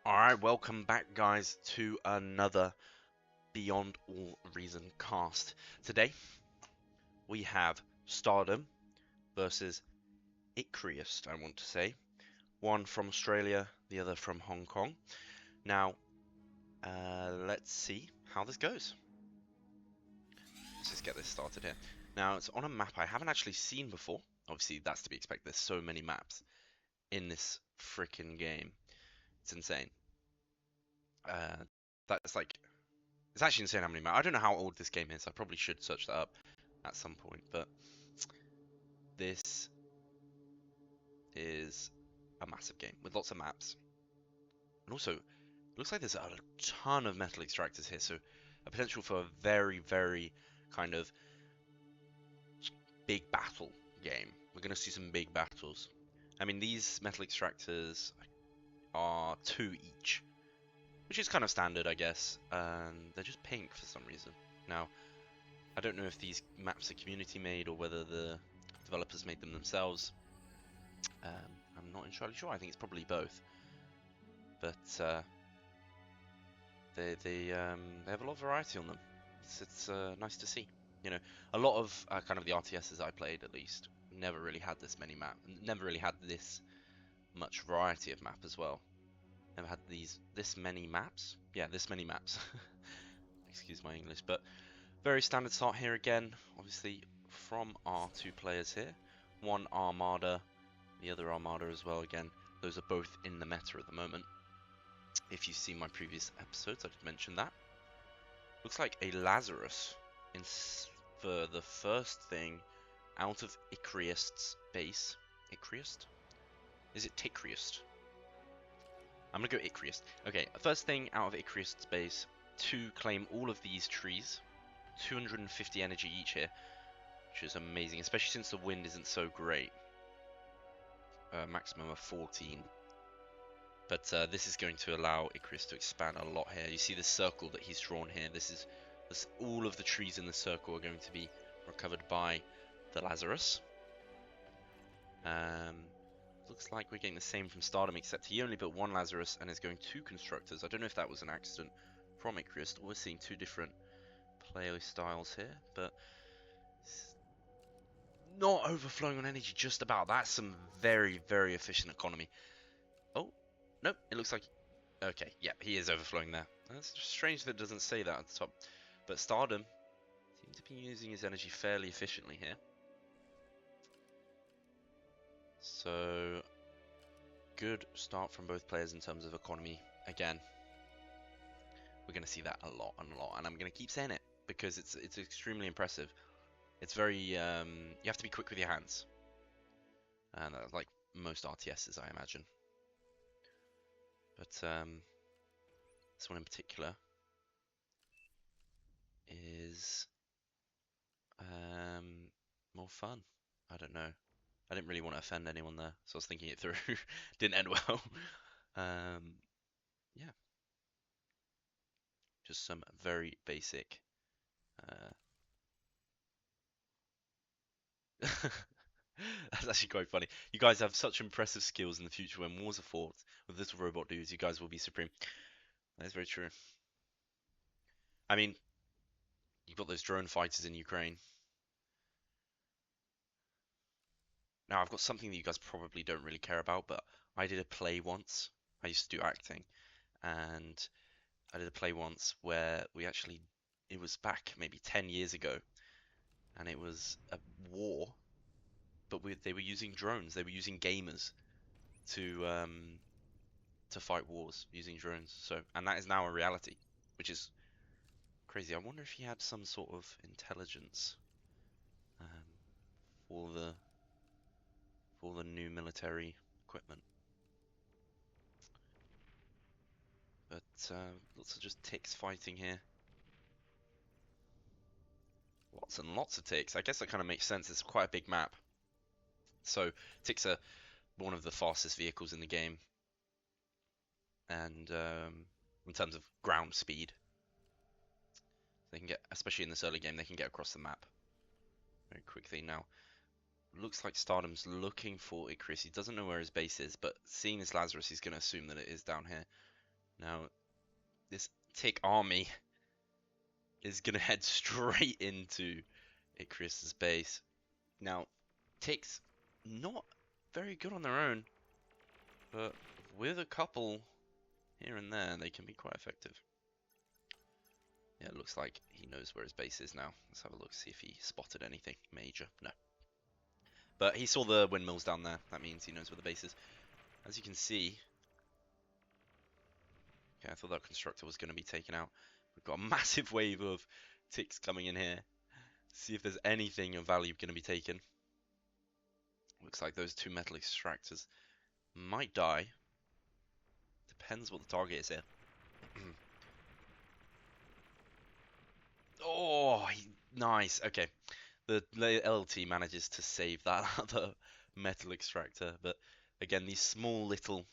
Alright, welcome back guys to another Beyond All Reason cast. Today we have StarDom versus Icrius, I want to say. One from Australia, the other from Hong Kong. Now, let's see how this goes. Let's just get this started here. Now, it's on a map I haven't actually seen before. Obviously, that's to be expected. There's so many maps in this freaking game. It's insane. That's like It's actually insane how many maps. I don't know how old this game is. I probably should search that up at some point. But this is a massive game with lots of maps. And also, it looks like there's a ton of metal extractors here. So a potential for a very, very kind of big battle game. We're going to see some big battles. I mean, these metal extractors are 2 each, which is kind of standard, I guess. And they're just pink for some reason. Now, I don't know if these maps are community made or whether the developers made them themselves. I'm not entirely sure. I think it's probably both. But they have a lot of variety on them. It's nice to see. You know, a lot of kind of the RTSs I played, at least, never really had this many maps. Never really had this much variety of map as well. Never had this many maps. Yeah, this many maps. Excuse my English, but very standard start here again. Obviously, from our 2 players here. One Armada, the other Armada as well. Again, those are both in the meta at the moment. If you've seen my previous episodes, I did mention that. Looks like a Lazarus for the first thing out of Icriust's base. Icriust? Is it Ticriust? I'm gonna go Icriust. Okay, first thing out of Icriust's base to claim all of these trees. 250 energy each here, which is amazing, especially since the wind isn't so great. Maximum of 14. But this is going to allow Icarus to expand a lot here. You see the circle that he's drawn here. This all of the trees in the circle are going to be recovered by the Lazarus. Looks like we're getting the same from StarDom, except he only built 1 Lazarus and is going 2 constructors. I don't know if that was an accident from Icarus. We're seeing 2 different play styles here, but not overflowing on energy just about. That's some very, very efficient economy. Oh, nope, it looks like... Okay, yeah, he is overflowing there. That's strange that it doesn't say that at the top. But StarDom seems to be using his energy fairly efficiently here. So, good start from both players in terms of economy. Again, we're going to see that a lot and a lot. And I'm going to keep saying it because it's extremely impressive. It's very... you have to be quick with your hands. And like most RTSs, I imagine. But this one in particular is more fun. I don't know. I didn't really want to offend anyone there, so I was thinking it through. Didn't end well. Yeah. Just some very basic. That's actually quite funny. You guys have such impressive skills in the future when wars are fought with little robot dudes. You guys will be supreme. That is very true. I mean, you've got those drone fighters in Ukraine. Now, I've got something that you guys probably don't really care about, but I did a play once. I used to do acting, and I did a play once where it was back maybe 10 years ago, and it was a war, but they were using drones. They were using gamers to fight wars using drones. So, and that is now a reality, which is crazy. I wonder if he had some sort of intelligence for the new military equipment. But lots of just ticks fighting here. Lots and lots of ticks. I guess that kind of makes sense. It's quite a big map. So ticks are one of the fastest vehicles in the game. And in terms of ground speed, they can get, especially in this early game, they can get across the map very quickly. Now, looks like StarDom's looking for Icarus. He doesn't know where his base is, but seeing this Lazarus, he's going to assume that it is down here. Now, this tick army is going to head straight into Icarus's base. Now, ticks not very good on their own, but with a couple here and there, they can be quite effective. Yeah, it looks like he knows where his base is now. Let's have a look, see if he spotted anything major. No. But he saw the windmills down there. That means he knows where the base is. As you can see... Okay, I thought that constructor was going to be taken out. We've got a massive wave of ticks coming in here. See if there's anything of value going to be taken. Looks like those two metal extractors might die. Depends what the target is here. Oh, nice. Okay. The LT manages to save that other metal extractor. But again, these small little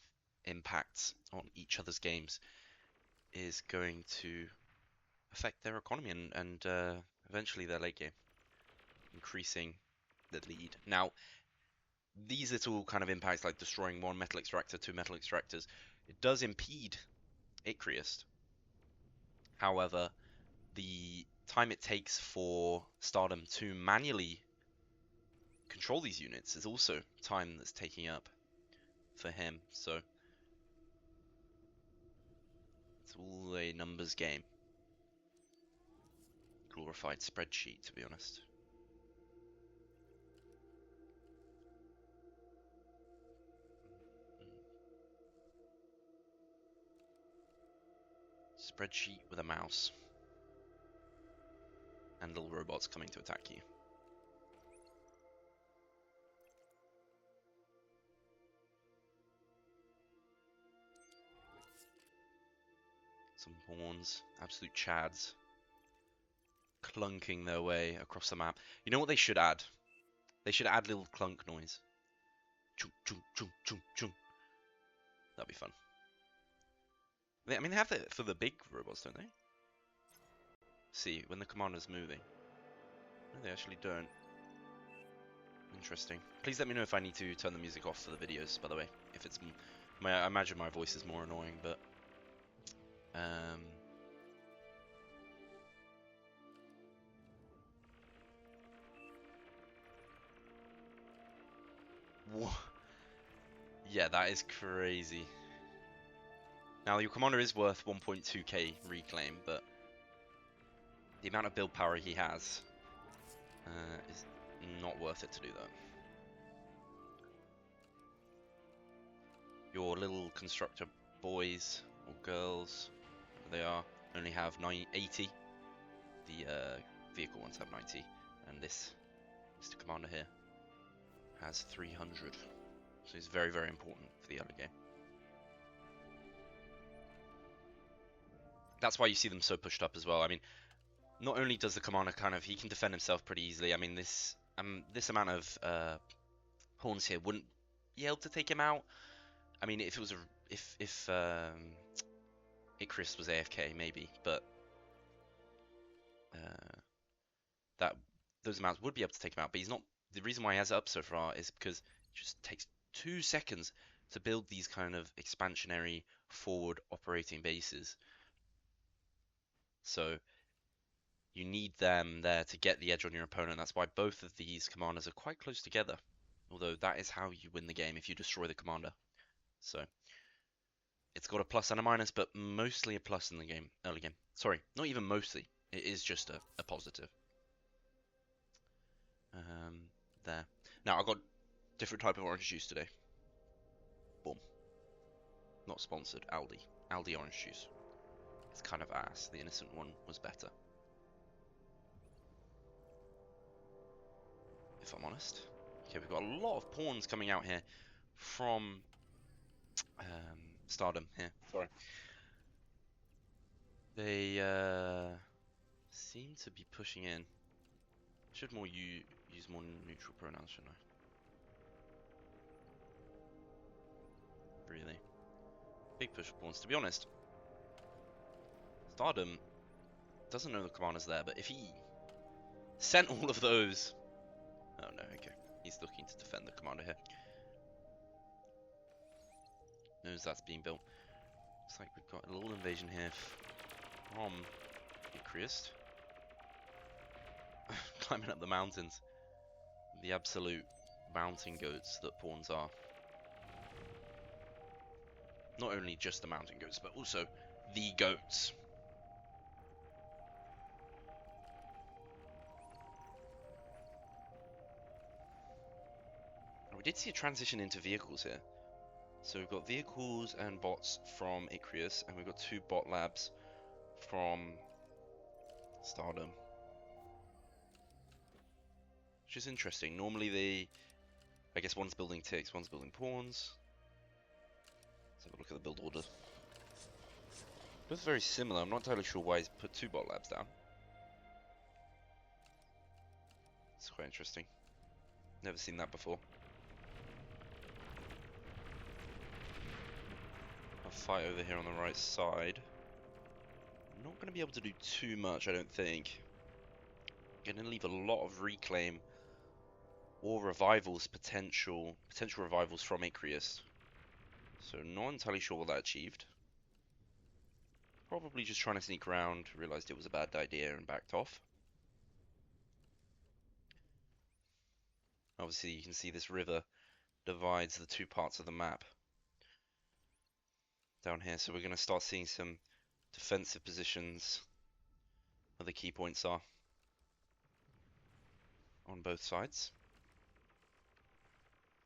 impacts on each other's games is going to affect their economy and eventually their late game, increasing the lead. Now, these little kind of impacts, like destroying one metal extractor, two metal extractors, it does impede Icarus. However, the time it takes for StarDom to manually control these units is also time that's taking up for him. So it's all a numbers game. Glorified spreadsheet, to be honest. Spreadsheet with a mouse. And little robots coming to attack you. Some pawns, absolute chads, clunking their way across the map. You know what they should add? They should add little clunk noise. Chunk, chunk, chunk, chunk, chunk. That'd be fun. I mean, they have it for the big robots, don't they? See, when the commander's moving. No, they actually don't. Interesting. Please let me know if I need to turn the music off for the videos, by the way. If it's... I imagine my voice is more annoying, but... Yeah, that is crazy. Now, your commander is worth 1.2k reclaim, but the amount of build power he has is not worth it to do that. Your little constructor boys or girls, they are, only have 80. The vehicle ones have 90, and this Mr. Commander here has 300. So he's very, very important for the early game. That's why you see them so pushed up as well. I mean, not only does the commander he can defend himself pretty easily. I mean, this amount of pawns here wouldn't be able to take him out. I mean, if it was if Icarus was AFK, maybe, but those amounts would be able to take him out. But he's not. The reason why he has it up so far is because it just takes 2 seconds to build these kind of expansionary forward operating bases. So you need them there to get the edge on your opponent. That's why both of these commanders are quite close together. Although that is how you win the game, if you destroy the commander. So it's got a plus and a minus, but mostly a plus in the game, early game. Sorry, not even mostly. It is just a positive. There. Now, I got different type of orange juice today. Boom. Not sponsored. Aldi orange juice. It's kind of ass. The innocent one was better, if I'm honest. Okay, we've got a lot of pawns coming out here from StarDom here. Sorry. They seem to be pushing in. Should use more neutral pronouns, shouldn't I? Really. Big push of pawns. To be honest, StarDom doesn't know the commander's there, but if he sent all of those... Oh no, okay. He's looking to defend the commander here. Knows that's being built. Looks like we've got a little invasion here from Icrist. Climbing up the mountains. The absolute mountain goats that pawns are. Not only just the mountain goats, but also the goats. We did see a transition into vehicles here. So we've got vehicles and bots from Icrius, and we've got 2 bot labs from StarDom. Which is interesting. Normally I guess one's building ticks, one's building pawns. Let's have a look at the build order. Both very similar. I'm not entirely sure why he's put 2 bot labs down. It's quite interesting. Never seen that before. A fight over here on the right side. Not going to be able to do too much, I don't think. Going to leave a lot of reclaim or revivals, potential revivals from Icrius. So not entirely sure what that achieved. Probably just trying to sneak around, realized it was a bad idea and backed off. Obviously you can see this river divides the 2 parts of the map down here, so we're going to start seeing some defensive positions where the key points are on both sides.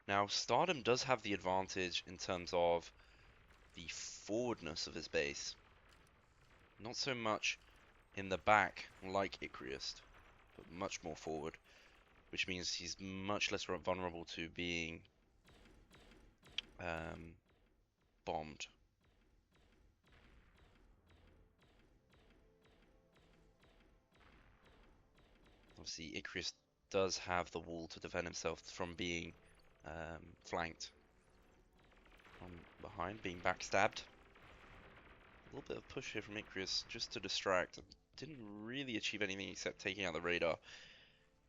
Now StarDom does have the advantage in terms of the forwardness of his base. Not so much in the back like Icrius, but much more forward, which means he's much less vulnerable to being bombed. Obviously Icrius does have the wall to defend himself from being flanked from behind, being backstabbed. A little bit of push here from Icrius just to distract. Didn't really achieve anything except taking out the radar.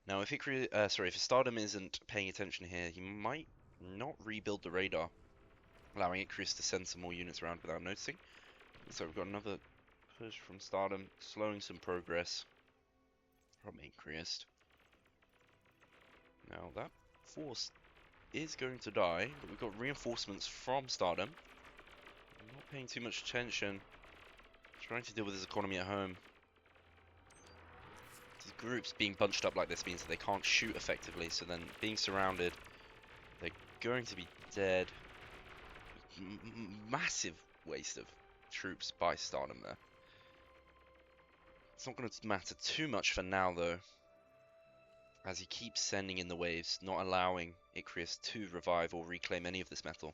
Now, if StarDom isn't paying attention here, he might not rebuild the radar, allowing Icrius to send some more units around without noticing. So we've got another push from StarDom, slowing some progress from Icrius. Now that force is going to die, but we've got reinforcements from StarDom. Not paying too much attention, trying to deal with his economy at home. These groups being bunched up like this means that they can't shoot effectively, so then being surrounded, they're going to be dead. Massive waste of troops by StarDom there. It's not going to matter too much for now though, as he keeps sending in the waves, not allowing Icrius to revive or reclaim any of this metal.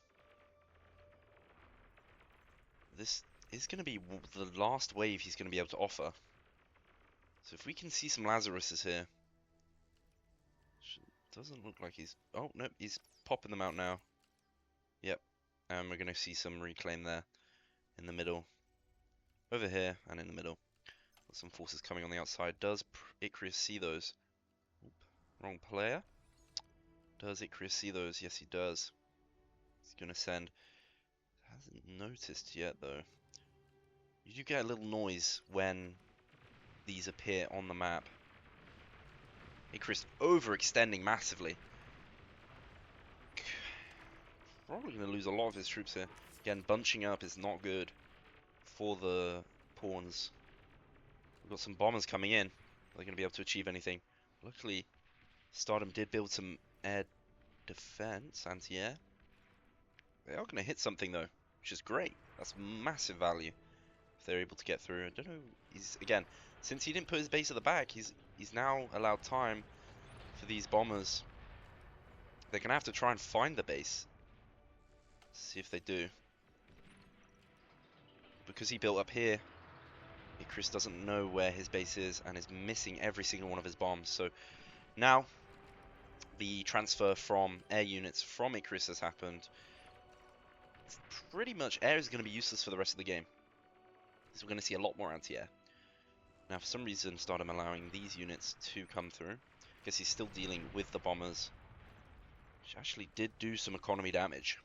This is going to be the last wave he's going to be able to offer. So if we can see some Lazaruses here. Doesn't look like he's... Oh, nope, he's popping them out now. Yep, and we're going to see some reclaim there in the middle. Over here and in the middle. Got some forces coming on the outside. Does Icrius see those? Oop, wrong player. Does Icrius see those? Yes, he does. He's going to send... Hasn't noticed yet, though. You do get a little noise when these appear on the map. Icrius overextending massively. Probably going to lose a lot of his troops here. Again, bunching up is not good for the pawns. We've got some bombers coming in. Are they going to be able to achieve anything? Luckily, StarDom did build some air defense, anti-air. They are going to hit something though, which is great. That's massive value if they're able to get through. I don't know. He's again, since he didn't put his base at the back, he's now allowed time for these bombers. They're going to have to try and find the base. See if they do. Because he built up here, Icrius doesn't know where his base is and is missing every single one of his bombs. So now the transfer from air units from Icrius has happened. It's pretty much air is going to be useless for the rest of the game. So we're going to see a lot more anti-air. Now for some reason StarDom allowing these units to come through. I guess he's still dealing with the bombers, which actually did do some economy damage.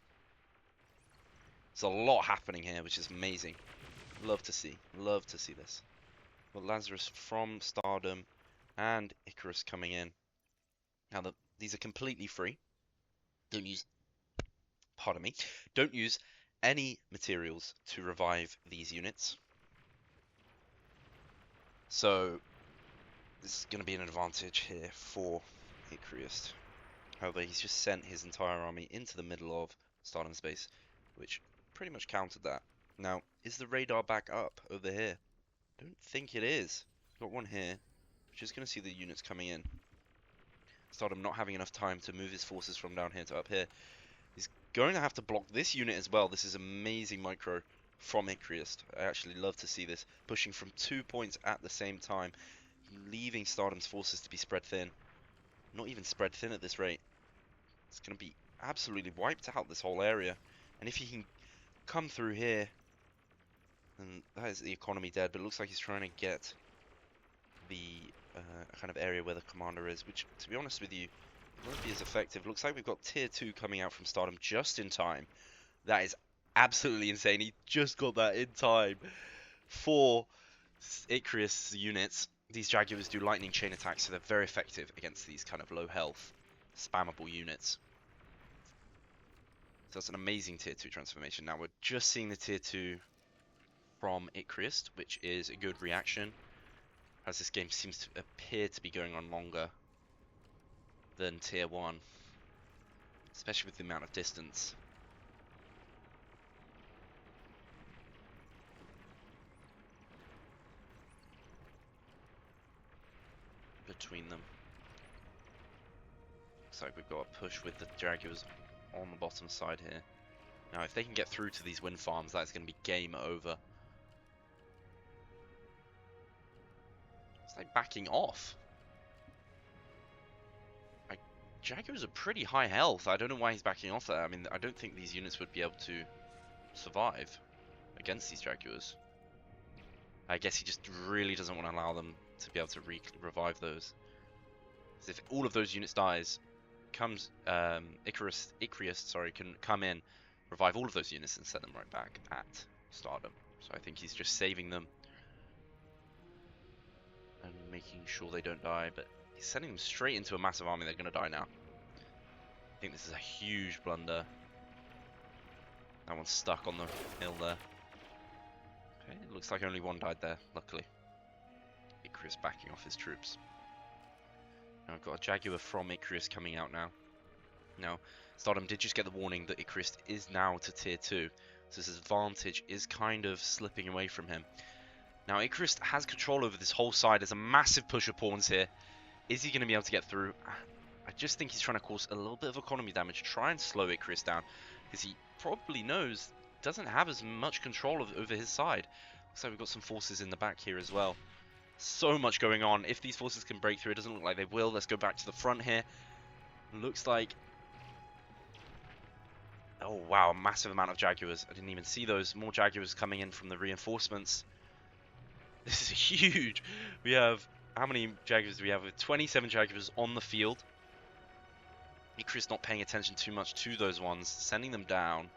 There's a lot happening here, which is amazing. Love to see. Love to see this. Got Lazarus from StarDom and Icarus coming in. Now, these are completely free. Don't use, pardon me, don't use any materials to revive these units. So, this is going to be an advantage here for Icarus. However, he's just sent his entire army into the middle of StarDom space, which pretty much countered that. Now, is the radar back up over here? Don't think it is. Got one here. Just going to see the units coming in. StarDom not having enough time to move his forces from down here to up here. He's going to have to block this unit as well. This is amazing micro from Icarus. I actually love to see this. Pushing from 2 points at the same time. Leaving StarDom's forces to be spread thin. Not even spread thin at this rate. It's going to be absolutely wiped out, this whole area. And if he can come through here, then that is the economy dead. But it looks like he's trying to get the kind of area where the commander is, which, to be honest with you, won't be as effective. Looks like we've got tier 2 coming out from StarDom just in time. That is absolutely insane. He just got that in time for Icarus units. These Jaguars do lightning chain attacks, so they're very effective against these kind of low health, spammable units. So that's an amazing tier 2 transformation. Now we're just seeing the tier 2 from Icarus, which is a good reaction, as this game seems to appear to be going on longer than tier 1, especially with the amount of distance. Between them. Looks like we've got a push with the Jaguars on the bottom side here. Now if they can get through to these wind farms, that's going to be game over. It's like backing off. Like, Jaguars are pretty high health. I don't know why he's backing off there. I mean, I don't think these units would be able to survive against these Jaguars. I guess he just really doesn't want to allow them to be able to revive those. Because if all of those units dies, comes Icarus, can come in, revive all of those units and set them right back at StarDom. So I think he's just saving them and making sure they don't die, but he's sending them straight into a massive army. They're going to die now. I think this is a huge blunder. That one's stuck on the hill there. Okay, it looks like only one died there, luckily. Icarus backing off his troops. Now I've got a Jaguar from Icarus coming out now. Now, StarDom did just get the warning that Icarus is now to tier 2, so his advantage is kind of slipping away from him. Now Icarus has control over this whole side. There's a massive push of pawns here. Is he going to be able to get through? I just think he's trying to cause a little bit of economy damage, try and slow Icarus down, because he probably knows doesn't have as much control over his side. Looks like we've got some forces in the back here as well. So much going on. If these forces can break through, it doesn't look like they will. Let's go back to the front here. Looks like... oh wow, a massive amount of Jaguars. I didn't even see those. More Jaguars coming in from the reinforcements. This is huge. We have... how many Jaguars do we have? 27 Jaguars on the field. Icarus not paying attention too much to those ones. Sending them down.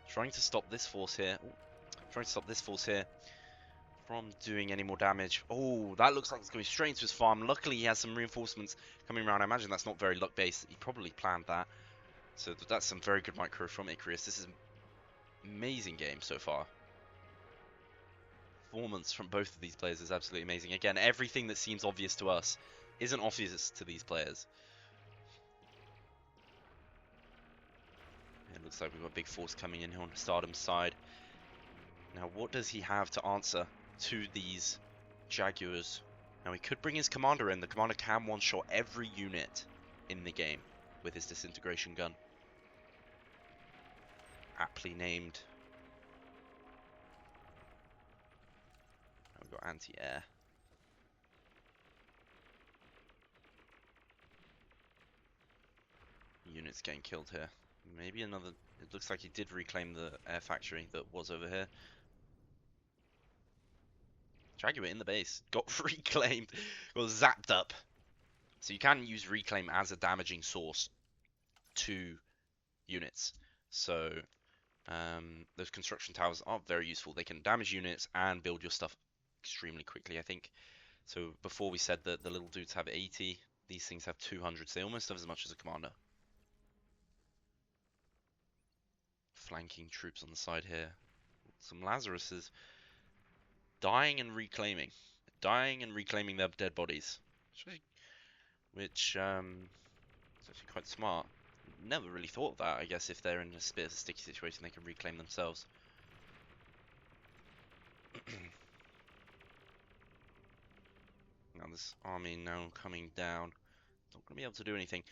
Trying to stop this force here. Ooh, trying to stop this force here from doing any more damage. Oh, that looks like it's going straight into his farm. Luckily, he has some reinforcements coming around. I imagine that's not very luck-based. He probably planned that. So that's some very good micro from Icarus. This is an amazing game so far. Performance from both of these players is absolutely amazing. Again, everything that seems obvious to us isn't obvious to these players. It looks like we've got a big force coming in here on StarDom's side. Now, what does he have to answer to these Jaguars? Now, he could bring his commander in. The commander can one-shot every unit in the game with his disintegration gun. Aptly named. Now we've got anti-air. Units getting killed here. Maybe another... it looks like he did reclaim the air factory that was over here. Jaguar in the base. Got reclaimed. Got zapped up. So you can use reclaim as a damaging source to units. So Those construction towers are very useful. They can damage units and build your stuff extremely quickly, I think. So before we said that the little dudes have 80, these things have 200, so they almost have as much as a commander. Flanking troops on the side here. Some Lazaruses dying and reclaiming. Dying and reclaiming their dead bodies. Which is actually quite smart. Never really thought of that. I guess if they're in a bit of a sticky situation, they can reclaim themselves. Now this army now coming down. Not going to be able to do anything.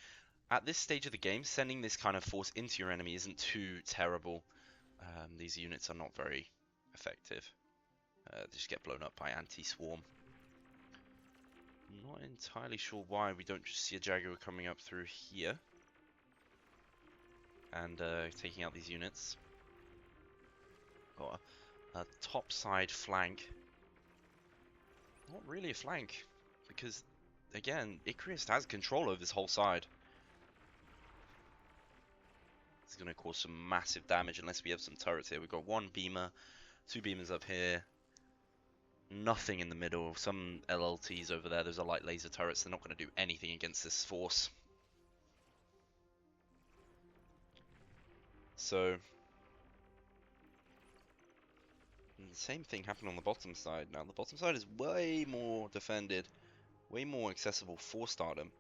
At this stage of the game, sending this kind of force into your enemy isn't too terrible. These units are not very effective. They just get blown up by anti-swarm. Not entirely sure why we don't just see a Jaguar coming up through here and taking out these units. Got a top side flank. Not really a flank, because again, Icarus has control over this whole side. It's going to cause some massive damage unless we have some turrets here. We've got one beamer, two beamers up here. Nothing in the middle. Some LLTs over there. Those are light laser turrets. They're not going to do anything against this force. So the same thing happened on the bottom side. Now the bottom side is way more defended, way more accessible for StarDom.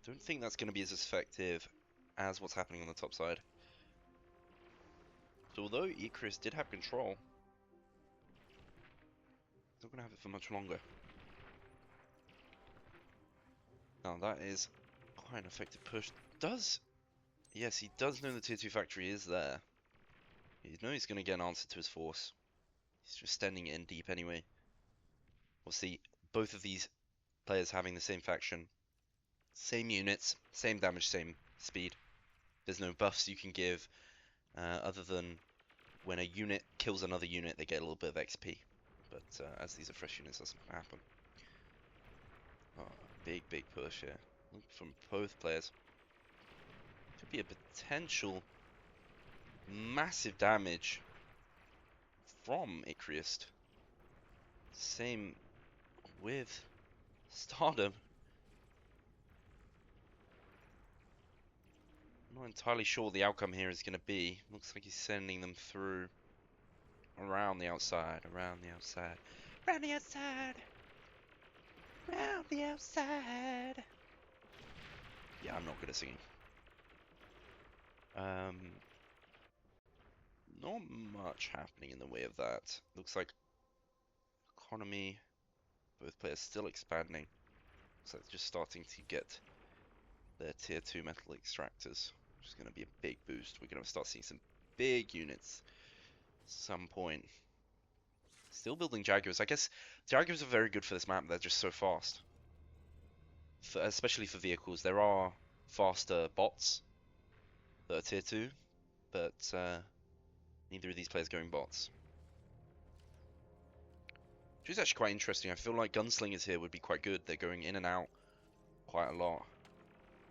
Don't think that's going to be as effective as what's happening on the top side. So although Icarus did have control, he's not going to have it for much longer. Now that is quite an effective push. Yes, he does know the tier 2 factory is there. He knows he's going to get an answer to his force. He's just standing in deep anyway. We'll see both of these players having the same faction. Same units, same damage, same speed. There's no buffs you can give, other than when a unit kills another unit, they get a little bit of XP. But as these are fresh units, that's not going to happen. Oh, big push here from both players. Could be a potential massive damage from Icarus. Same with StarDom. Not entirely sure what the outcome here is going to be. Looks like he's sending them through around the outside, around the outside, around the outside, around the outside. Yeah, I'm not good at singing. Not much happening in the way of that. Looks like economy, both players still expanding. Looks like just starting to get their tier 2 metal extractors, which is going to be a big boost. We're going to start seeing some big units at some point. Still building Jaguars. I guess Jaguars are very good for this map. They're just so fast. Especially for vehicles. There are faster bots that are tier 2, but neither of these players going bots. Which is actually quite interesting. I feel like gunslingers here would be quite good. They're going in and out quite a lot.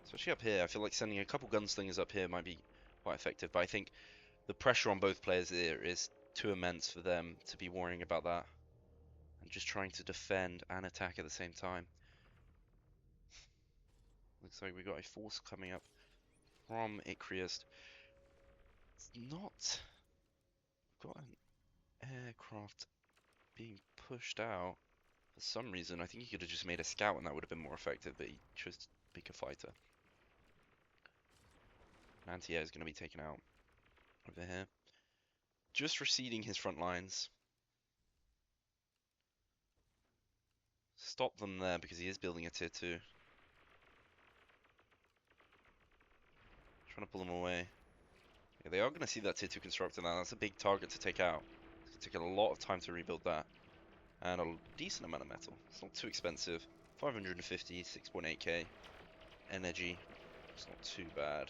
Especially up here. I feel like sending a couple gunslingers up here might be quite effective. But I think the pressure on both players here is too immense for them to be worrying about that. And just trying to defend and attack at the same time. Looks like we got a force coming up from Icarus. It's not got an aircraft being pushed out for some reason. I think he could have just made a scout and that would have been more effective, but he chose to pick a fighter. Anti-air is going to be taken out over here. Just receding his front lines. Stop them there because he is building a tier 2. Trying to pull them away. Yeah, they are going to see that tier 2 constructor now. That's a big target to take out. It's going to take a lot of time to rebuild that. And a decent amount of metal. It's not too expensive. 550, 6.8k. Energy. It's not too bad.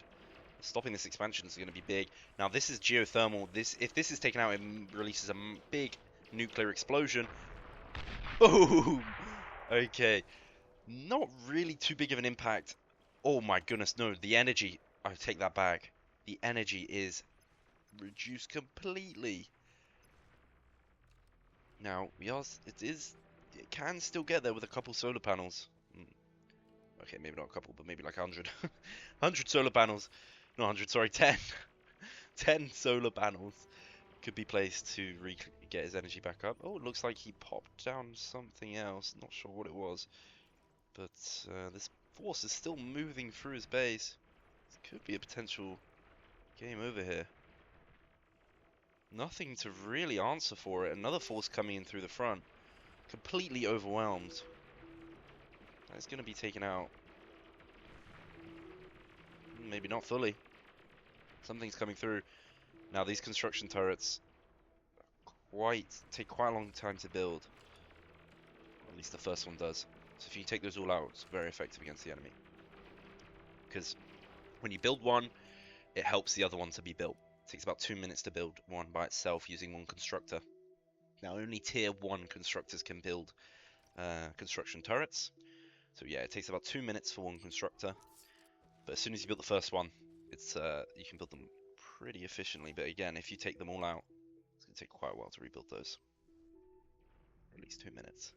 Stopping this expansion is going to be big. Now this is geothermal. If this is taken out, it releases a big nuclear explosion. Boom! Okay. Not really too big of an impact. Oh my goodness, no. The energy. I take that back. The energy is reduced completely. Now, it can still get there with a couple solar panels. Okay, maybe not a couple, but maybe like 100. 100 solar panels. No, 100, sorry, 10. 10 solar panels could be placed to get his energy back up. Oh, it looks like he popped down something else. Not sure what it was. But this force is still moving through his base. This could be a potential game over here. Nothing to really answer for it. Another force coming in through the front. Completely overwhelmed. That's going to be taken out. Maybe not fully. Something's coming through. Now these construction turrets take quite a long time to build. At least the first one does. So if you take those all out, it's very effective against the enemy. Because when you build one, it helps the other one to be built. It takes about 2 minutes to build one by itself using one constructor. Now only tier 1 constructors can build construction turrets. So yeah, it takes about 2 minutes for one constructor. But as soon as you build the first one, it's you can build them pretty efficiently. But again, if you take them all out, it's going to take quite a while to rebuild those. Or at least 2 minutes.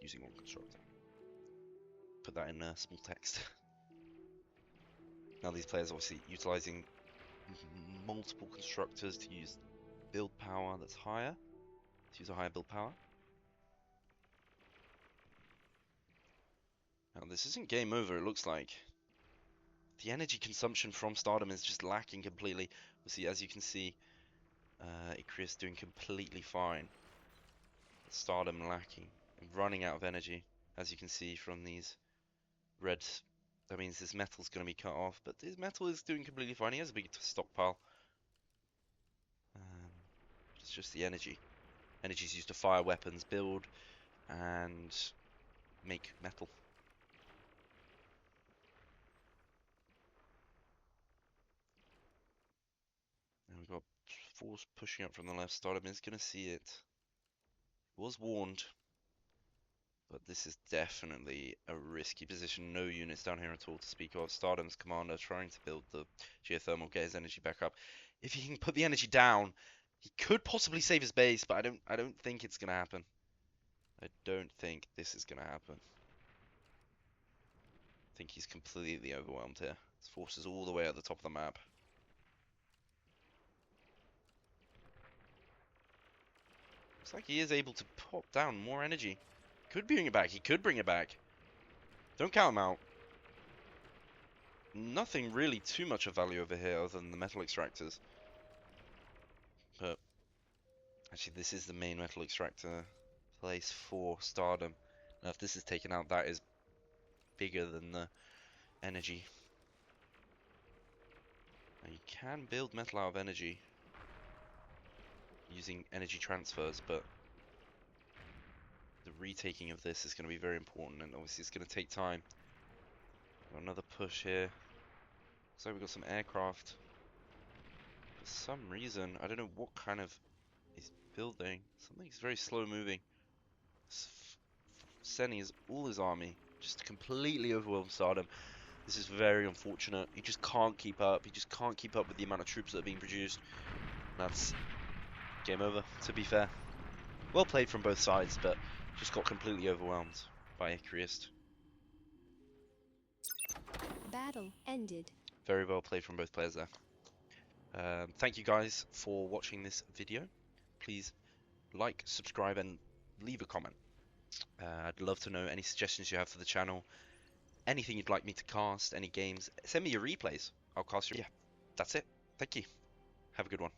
Using one constructor. Put that in small text. Now these players obviously utilizing multiple constructors to use build power that's higher. To use a higher build power. Now this isn't game over, it looks like. The energy consumption from StarDom is just lacking completely. Obviously, as you can see, Icarus doing completely fine. StarDom lacking and running out of energy, as you can see from these red. That means this metal's going to be cut off, but this metal is doing completely fine. He has a big stockpile. It's just the energy. Energy is used to fire weapons, build, and make metal. And we've got force pushing up from the left. StarDom is going to see it. Was warned. But this is definitely a risky position. No units down here at all to speak of. StarDom's commander trying to build the geothermal, get his energy back up. If he can put the energy down, he could possibly save his base, but I don't think it's gonna happen. I don't think this is gonna happen. I think he's completely overwhelmed here. His force is all the way at the top of the map. Looks like he is able to pop down more energy. Could bring it back. He could bring it back. Don't count him out. Nothing really too much of value over here other than the metal extractors. But actually this is the main metal extractor place for StarDom. Now if this is taken out, that is bigger than the energy. Now you can build metal out of energy using energy transfers, but the retaking of this is going to be very important, and obviously it's going to take time. Got another push here. Looks like we've got some aircraft. For some reason, I don't know what kind of he's building. Something's very slow moving. Sending all his army, just completely overwhelmed StarDom. This is very unfortunate. He just can't keep up. He just can't keep up with the amount of troops that are being produced. That's game over, to be fair. Well played from both sides, but just got completely overwhelmed by Icarus. Battle ended. Very well played from both players there. Thank you guys for watching this video. Please like, subscribe, and leave a comment. I'd love to know any suggestions you have for the channel. Anything you'd like me to cast, any games. Send me your replays. I'll cast your... Yeah, that's it. Thank you. Have a good one.